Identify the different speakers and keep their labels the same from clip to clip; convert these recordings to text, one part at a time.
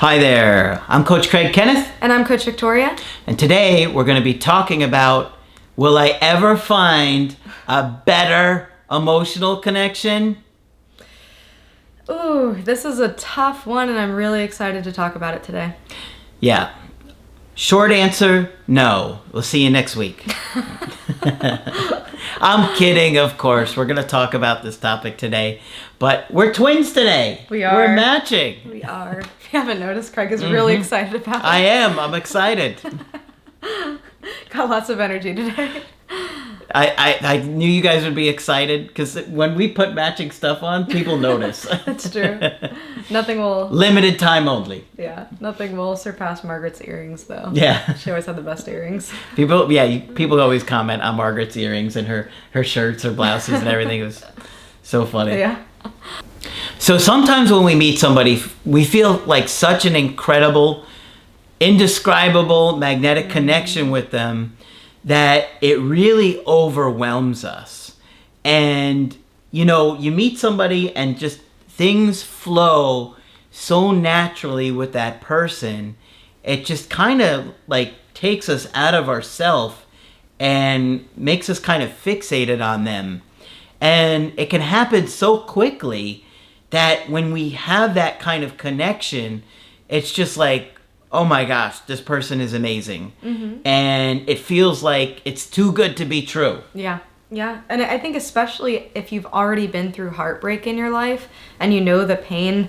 Speaker 1: Hi there, I'm Coach Craig Kenneth.
Speaker 2: And I'm Coach Victoria.
Speaker 1: And today we're going to be talking about, will I ever find a better emotional connection?
Speaker 2: Ooh, this is a tough one and I'm really excited to talk about it today.
Speaker 1: Yeah. Short answer, no. We'll see you next week. I'm kidding, of course. We're going to talk about this topic today. But we're twins today.
Speaker 2: We are.
Speaker 1: We're matching.
Speaker 2: We are. If you haven't noticed, Craig is really excited about it.
Speaker 1: I am. I'm excited.
Speaker 2: Got lots of energy today.
Speaker 1: I knew you guys would be excited because when we put matching stuff on, people notice.
Speaker 2: That's true. Nothing will...
Speaker 1: Limited time only.
Speaker 2: Yeah, nothing will surpass Margaret's earrings, though.
Speaker 1: Yeah.
Speaker 2: She always had the best earrings.
Speaker 1: People always comment on Margaret's earrings and her shirts, her blouses, and everything. It was so funny.
Speaker 2: Yeah.
Speaker 1: So sometimes when we meet somebody, we feel like such an incredible, indescribable, magnetic connection with them that it really overwhelms us. And, you meet somebody and just things flow so naturally with that person. It just kind of like takes us out of ourselves and makes us kind of fixated on them. And it can happen so quickly that when we have that kind of connection, it's just like, oh my gosh, this person is amazing. Mm-hmm. And it feels like it's too good to be true.
Speaker 2: Yeah. And I think especially if you've already been through heartbreak in your life and you know the pain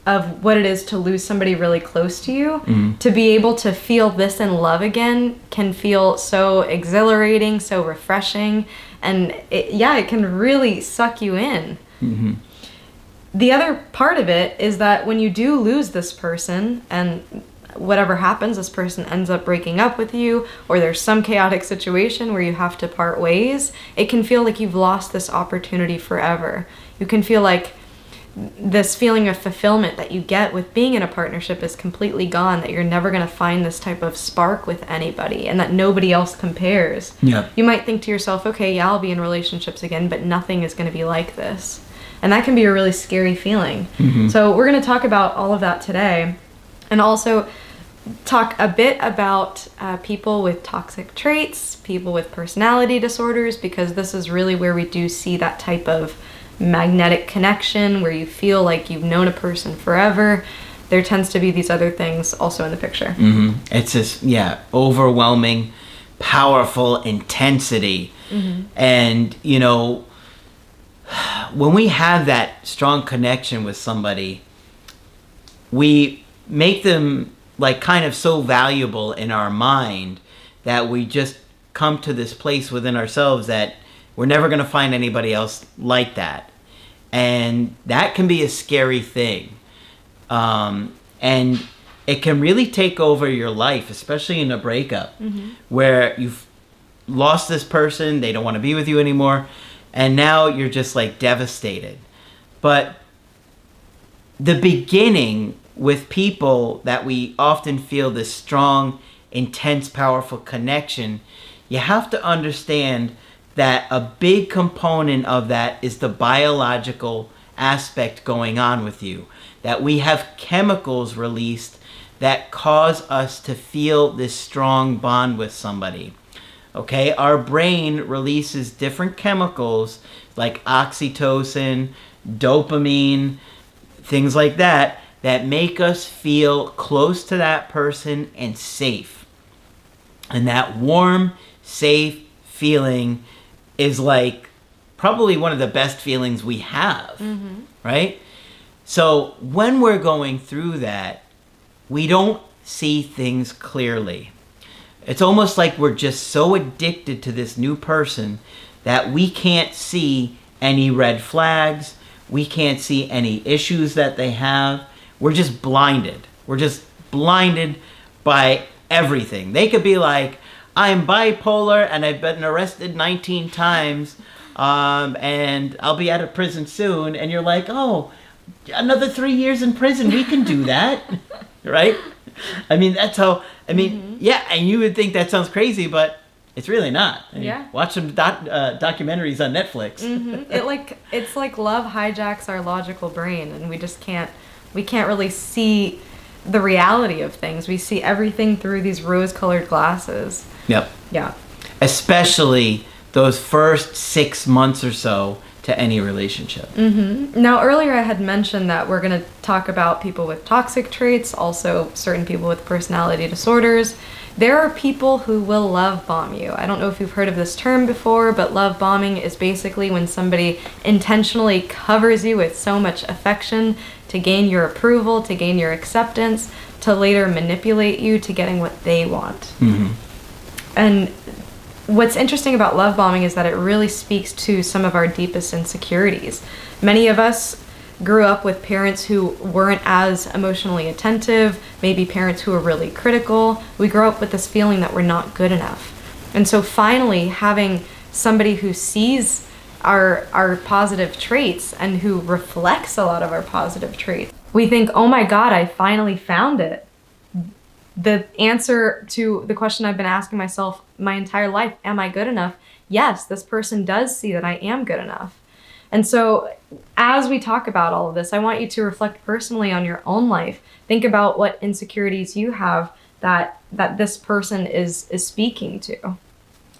Speaker 2: of what it is to lose somebody really close to you, to be able to feel this in love again can feel so exhilarating, so refreshing, and it can really suck you in. Mm-hmm. The other part of it is that when you do lose this person and whatever happens, this person ends up breaking up with you, or there's some chaotic situation where you have to part ways, it can feel like you've lost this opportunity forever. You can feel like this feeling of fulfillment that you get with being in a partnership is completely gone, that you're never going to find this type of spark with anybody, and that nobody else compares.
Speaker 1: Yeah.
Speaker 2: You might think to yourself, okay, yeah, I'll be in relationships again, but nothing is going to be like this. And that can be a really scary feeling. Mm-hmm. So we're going to talk about all of that today, and also talk a bit about people with toxic traits, people with personality disorders, because this is really where we do see that type of magnetic connection where you feel like you've known a person forever. There tends to be these other things also in the picture.
Speaker 1: Mm-hmm. It's this, overwhelming, powerful intensity. Mm-hmm. And, when we have that strong connection with somebody, we make them like kind of so valuable in our mind that we just come to this place within ourselves that we're never going to find anybody else like that. And that can be a scary thing. And it can really take over your life, especially in a breakup, where you've lost this person, they don't want to be with you anymore, and now you're just like devastated. But the beginning with people that we often feel this strong, intense, powerful connection, you have to understand that a big component of that is the biological aspect going on with you. That we have chemicals released that cause us to feel this strong bond with somebody. Okay, our brain releases different chemicals like oxytocin, dopamine, things like that make us feel close to that person and safe. And that warm, safe feeling is like probably one of the best feelings we have, right? So when we're going through that, we don't see things clearly. It's almost like we're just so addicted to this new person that we can't see any red flags, we can't see any issues that they have. We're just blinded. We're just blinded by everything. They could be like, I'm bipolar and I've been arrested 19 times and I'll be out of prison soon. And you're like, oh, another 3 years in prison. We can do that. Right? I mean, that's how, yeah, and you would think that sounds crazy, but it's really not. Watch some documentaries on Netflix. It's
Speaker 2: like love hijacks our logical brain, and we just can't really see the reality of things. We see everything through these rose-colored glasses.
Speaker 1: Yep.
Speaker 2: Yeah.
Speaker 1: Especially those first 6 months or so to any relationship.
Speaker 2: Now, earlier I had mentioned that we're going to talk about people with toxic traits, also certain people with personality disorders. There are people who will love bomb you. I don't know if you've heard of this term before, but love bombing is basically when somebody intentionally covers you with so much affection to gain your approval, to gain your acceptance, to later manipulate you to getting what they want. And what's interesting about love bombing is that it really speaks to some of our deepest insecurities. Many of us grew up with parents who weren't as emotionally attentive, maybe parents who were really critical. We grow up with this feeling that we're not good enough. And so finally having somebody who sees our positive traits and who reflects a lot of our positive traits, we think, oh my God, I finally found it. The answer to the question I've been asking myself my entire life, am I good enough? Yes, this person does see that I am good enough. And so as we talk about all of this, I want you to reflect personally on your own life. Think about what insecurities you have that this person is speaking to.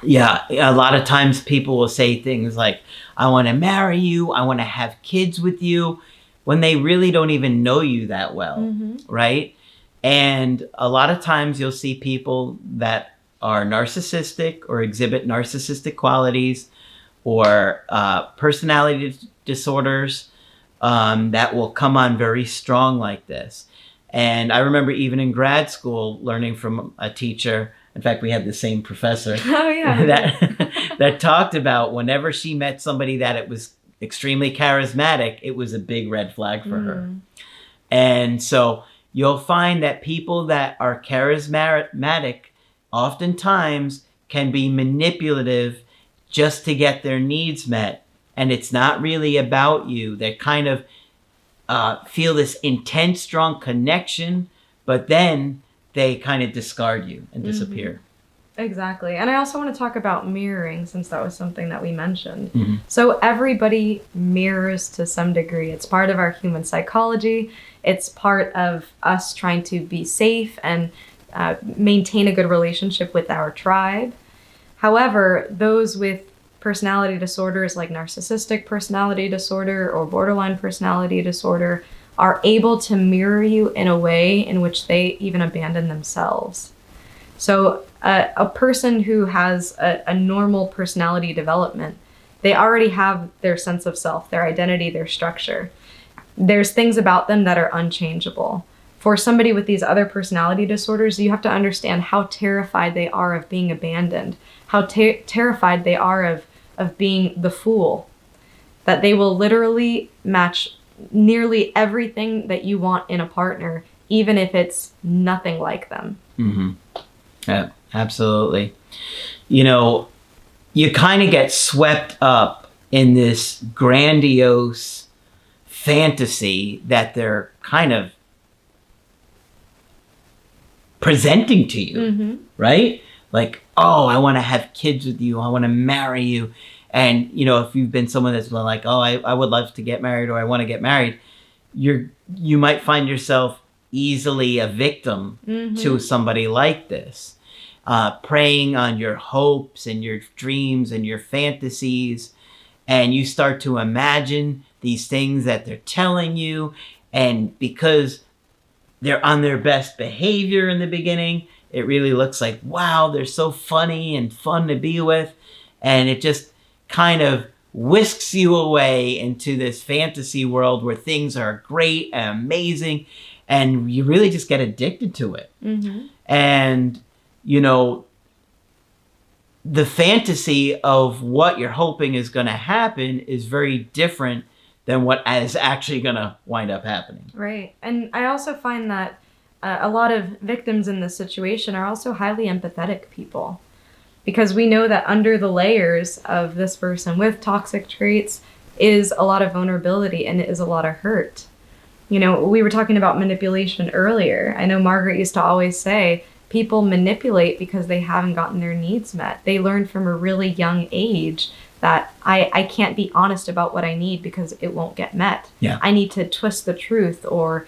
Speaker 1: Yeah, a lot of times people will say things like, I want to marry you, I want to have kids with you, when they really don't even know you that well, right? And a lot of times you'll see people that are narcissistic or exhibit narcissistic qualities or personality disorders that will come on very strong like this. And I remember even in grad school learning from a teacher, in fact, we had the same professor that talked about whenever she met somebody that it was extremely charismatic, it was a big red flag for her. And so you'll find that people that are charismatic oftentimes can be manipulative just to get their needs met. And it's not really about you. They kind of feel this intense, strong connection, but then they kind of discard you and disappear.
Speaker 2: Exactly. And I also want to talk about mirroring, since that was something that we mentioned. So everybody mirrors to some degree. It's part of our human psychology. It's part of us trying to be safe and maintain a good relationship with our tribe. However, those with personality disorders like narcissistic personality disorder or borderline personality disorder are able to mirror you in a way in which they even abandon themselves. So a person who has a normal personality development, they already have their sense of self, their identity, their structure. There's things about them that are unchangeable. For somebody with these other personality disorders, you have to understand how terrified they are of being abandoned, how terrified they are of being the fool, that they will literally match nearly everything that you want in a partner, even if it's nothing like them.
Speaker 1: Yeah, absolutely. You know, you kind of get swept up in this grandiose fantasy that they're kind of presenting to you, right? Like, oh, I want to have kids with you. I want to marry you. And, you know, if you've been someone that's been like, oh, I would love to get married or I want to get married, you might find yourself easily a victim to somebody like this, preying on your hopes and your dreams and your fantasies. And you start to imagine these things that they're telling you. And because they're on their best behavior in the beginning, it really looks like, wow, they're so funny and fun to be with. And it just kind of whisks you away into this fantasy world where things are great and amazing. And you really just get addicted to it. And, you know, the fantasy of what you're hoping is going to happen is very different than what is actually going to wind up happening.
Speaker 2: Right. And I also find that a lot of victims in this situation are also highly empathetic people, because we know that under the layers of this person with toxic traits is a lot of vulnerability and it is a lot of hurt. You know, we were talking about manipulation earlier. I know Margaret used to always say, people manipulate because they haven't gotten their needs met. They learn from a really young age that I can't be honest about what I need because it won't get met.
Speaker 1: Yeah.
Speaker 2: I need to twist the truth or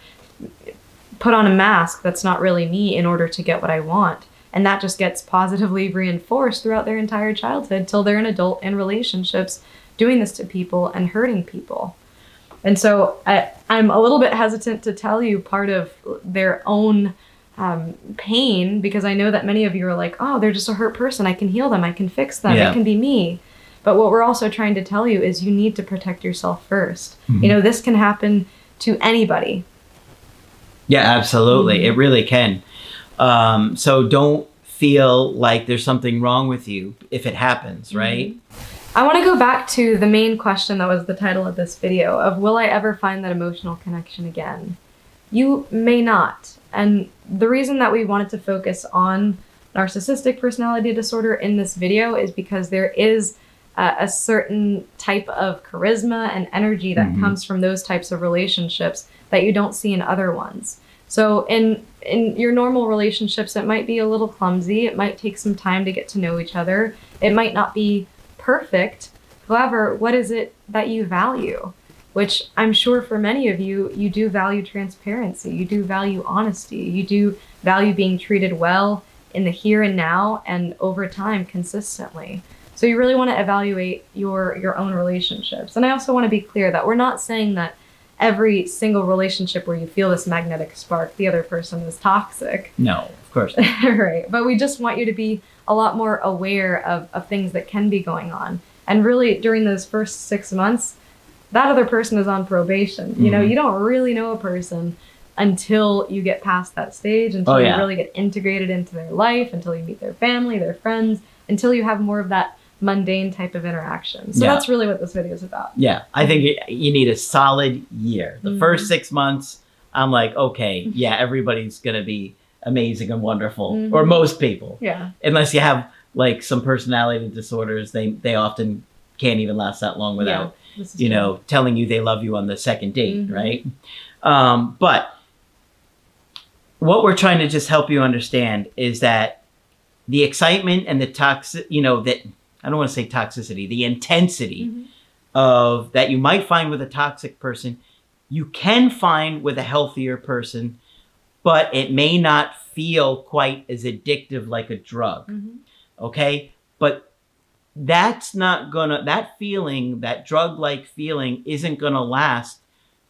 Speaker 2: put on a mask that's not really me in order to get what I want. And that just gets positively reinforced throughout their entire childhood till they're an adult in relationships doing this to people and hurting people. And so I'm a little bit hesitant to tell you part of their own pain, because I know that many of you are like, oh, they're just a hurt person. I can heal them. I can fix them. It can be me. But what we're also trying to tell you is you need to protect yourself first. This can happen to anybody. Yeah,
Speaker 1: absolutely. It really can. So don't feel like there's something wrong with you if it happens, right?
Speaker 2: I want to go back to the main question that was the title of this video of, will I ever find that emotional connection again? You may not. And the reason that we wanted to focus on narcissistic personality disorder in this video is because there is a certain type of charisma and energy that comes from those types of relationships that you don't see in other ones. So in your normal relationships, it might be a little clumsy. It might take some time to get to know each other. It might not be perfect. However, what is it that you value? Which I'm sure for many of you, you do value transparency. You do value honesty. You do value being treated well in the here and now and over time consistently. So you really want to evaluate your own relationships. And I also want to be clear that we're not saying that every single relationship where you feel this magnetic spark, the other person is toxic.
Speaker 1: No, of course not.
Speaker 2: Right. But we just want you to be a lot more aware of things that can be going on. And really, during those first 6 months, that other person is on probation. You know, you don't really know a person until you get past that stage, until you really get integrated into their life, until you meet their family, their friends, until you have more of that mundane type of interaction. So that's really what this video is about.
Speaker 1: Yeah, I think you need a solid year. The first 6 months, I'm like, okay, everybody's going to be amazing and wonderful, or most people.
Speaker 2: Yeah.
Speaker 1: Unless you have like some personality disorders, they often can't even last that long without, telling you they love you on the second date, right? But what we're trying to just help you understand is that the excitement and the that I don't want to say toxicity, the intensity of that you might find with a toxic person, you can find with a healthier person, but it may not feel quite as addictive like a drug. Okay? But that's not gonna, that feeling, that drug-like feeling isn't gonna last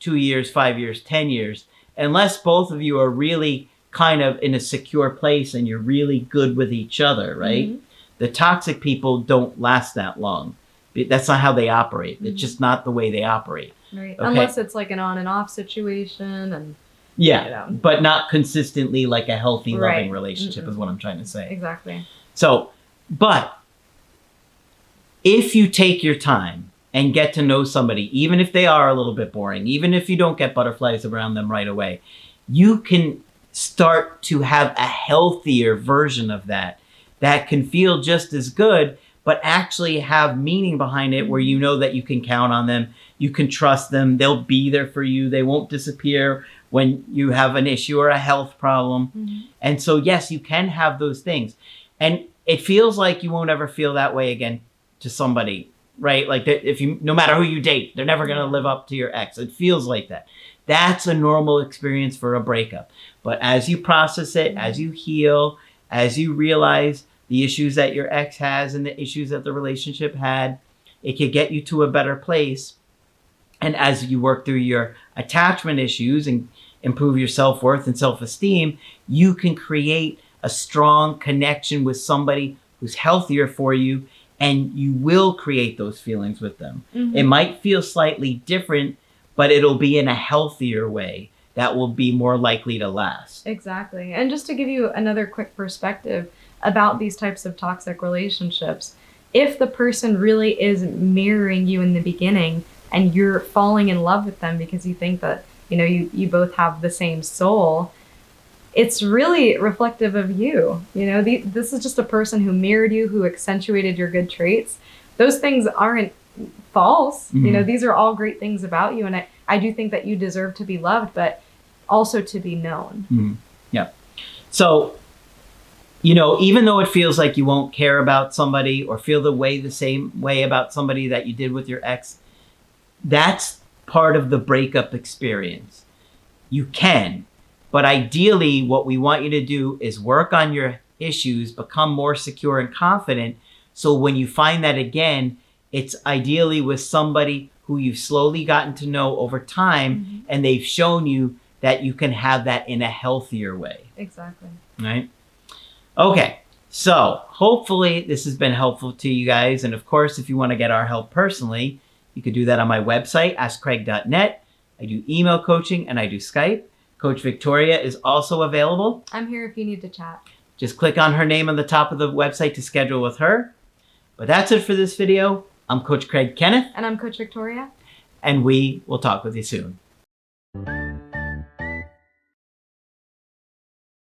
Speaker 1: 2 years, 5 years, 10 years, unless both of you are really kind of in a secure place and you're really good with each other, right? The toxic people don't last that long. That's not how they operate. It's just not the way they operate.
Speaker 2: Right. Okay? Unless it's like an on and off situation and
Speaker 1: but not consistently like a healthy, loving relationship is what I'm trying to say.
Speaker 2: Exactly.
Speaker 1: So, but if you take your time and get to know somebody, even if they are a little bit boring, even if you don't get butterflies around them right away, you can start to have a healthier version of that can feel just as good, but actually have meaning behind it, where you know that you can count on them, you can trust them, they'll be there for you, they won't disappear when you have an issue or a health problem. And so, yes, you can have those things. And it feels like you won't ever feel that way again to somebody, right? Like if you, no matter who you date, they're never going to live up to your ex. It feels like that. That's a normal experience for a breakup. But as you process it, as you heal, as you realize the issues that your ex has and the issues that the relationship had, it could get you to a better place. And as you work through your attachment issues and improve your self-worth and self-esteem, you can create a strong connection with somebody who's healthier for you, and you will create those feelings with them. It might feel slightly different, but it'll be in a healthier way that will be more likely to last.
Speaker 2: Exactly. And just to give you another quick perspective about these types of toxic relationships, if the person really is mirroring you in the beginning and you're falling in love with them because you think that, you both have the same soul, it's really reflective of you. This is just a person who mirrored you, who accentuated your good traits. Those things aren't false. These are all great things about you. And I do think that you deserve to be loved, but also to be known.
Speaker 1: Yeah. So, even though it feels like you won't care about somebody or feel the same way about somebody that you did with your ex, that's part of the breakup experience. You can, But ideally, what we want you to do is work on your issues, become more secure and confident. So when you find that again, it's ideally with somebody who you've slowly gotten to know over time, and they've shown you that you can have that in a healthier way.
Speaker 2: Exactly.
Speaker 1: Right? Okay. So hopefully this has been helpful to you guys. And of course, if you want to get our help personally, you could do that on my website, askcraig.net. I do email coaching and I do Skype. Coach Victoria is also available.
Speaker 2: I'm here if you need to chat.
Speaker 1: Just click on her name on the top of the website to schedule with her. But that's it for this video. I'm Coach Craig Kenneth.
Speaker 2: And I'm Coach Victoria.
Speaker 1: And we will talk with you soon.